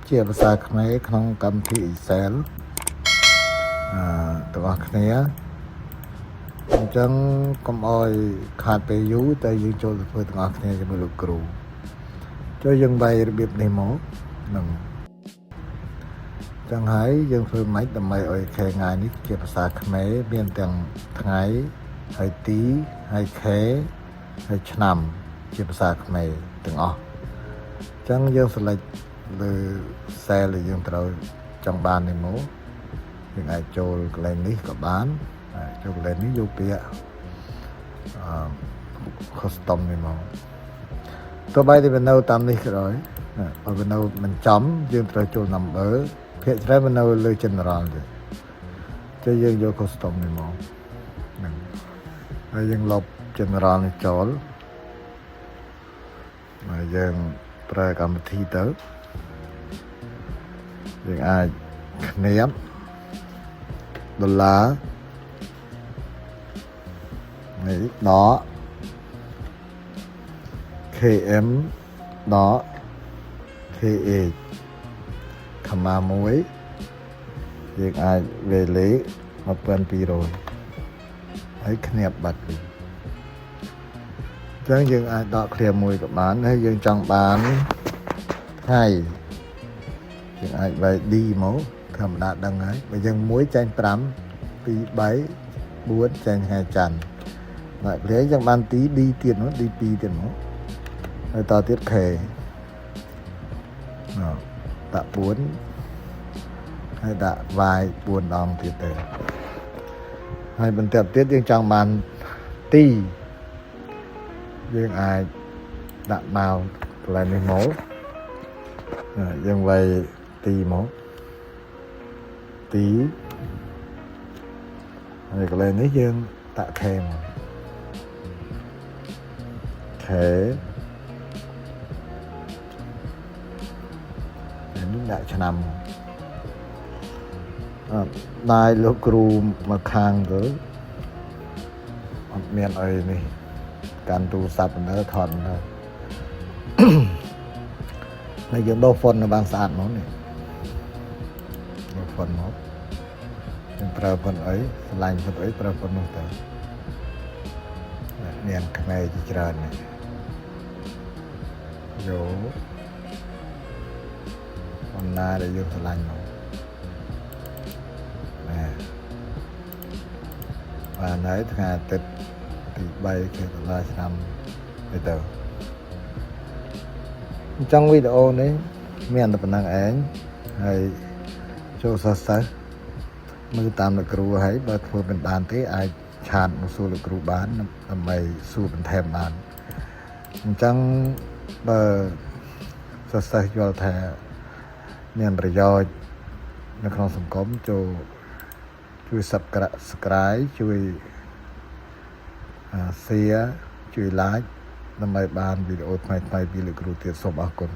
ជាភាសាខ្មែរក្នុងកម្មវិធី Excel ទាំងអស់គ្នាអញ្ចឹងកុំអោយខាតពេលយូរតែយើងចូលទៅធ្វើទាំងអស់គ្នាជាមួយលោកគ្រូចូលយើងវាយរបៀបនេះមកនឹងចឹងហើយយើងធ្វើម៉េចដើម្បីឲ្យខែថ្ងៃនេះជាភាសាខ្មែរមានទាំងថ្ងៃហើយទីហើយខែហើយឆ្នាំជាភាសាខ្មែរទាំងអស់ចឹងយើងselectលើ cell ដែលយើងត្រូវចង់បាននេះមកយើងអាចចូលកន្លែងនេះក៏បានចូលកន្លែងនេះយកពាក្យcustom នេះមកទោះបីតែវានៅតាមនេះក៏ដោយបើវានៅមិនចំយើងត្រូវចូល number ភាគច្រើនវានៅលើ general ទេចឹងយើងយក custom នេះមកហ្នឹងហើយយើងលុប general នេះចូលហើយយើងប្រើកម្មវិធីទៅយើងអាចគ្នាបដុល្លារនេះដក km ដក kh ខមាមួយយើងអាចវាយលេខ 1200 ហើយគ្នាបបាត់វិញអញ្ចឹងយើងអាចដកឃ្លាមួយក៏បានហើយយើងចង់បានថ្ងៃយើងអាចវាយ D មកធម្មតាដឹងហើយបើយើង1ចែង5 2 3 4ចែងថ្ងៃច័ន្ទបាទព្រោះយើងបានទី D ទៀតនោះ D 2ទៀតមកហើយតទៀត K ដាក់4ហើយដាក់ Y 4ដងទៀតទៅហើយបន្ទាប់ទៀតយើងចង់បានទីយើងអាចដាក់មកកន្លែងនេះមកយើងវាយទីមកទីហើយកន្លែងនេះយើងដាក់ខេមកខេនេះដាក់ឆ្នាំដាយលោកគ្រូមកខាងទៅអត់មានអីនេះកាន់ទូរស័ព្ទនៅថតនៅហើយយើងដោះ font នៅបានស្អាតមកនេះដោះ font មកយើងប្រើ font អីឆ្លាញ់ font អីប្រើ font នោះទៅមានខ្មែរជាច្រើននេះយក font ណាដែលយើងឆ្លាញ់មកបានហើយថ្ងៃអាទិត្យទី3ខែតុលាឆ្នាំនេះទៅអញ្ចឹងវីដេអូនេះមានតែប៉ុណ្្នឹងឯងហើយចូលសិស្សមើលតាមលោកគ្រូហើយបើធ្វើមិនបានទេអាចឆាតមកសួរលោកគ្រូបានដើម្បីសួរបន្ថែមបានអញ្ចឹងបើសិស្សយល់ថាមានប្រយោជន៍នៅក្នុងសង្គមចូលជួយ subscribe ជួយ share ជួយ like ដើម្បីបានវីដេអូថ្មីៗពីលោកគ្រូទៀតសូមអរគុណ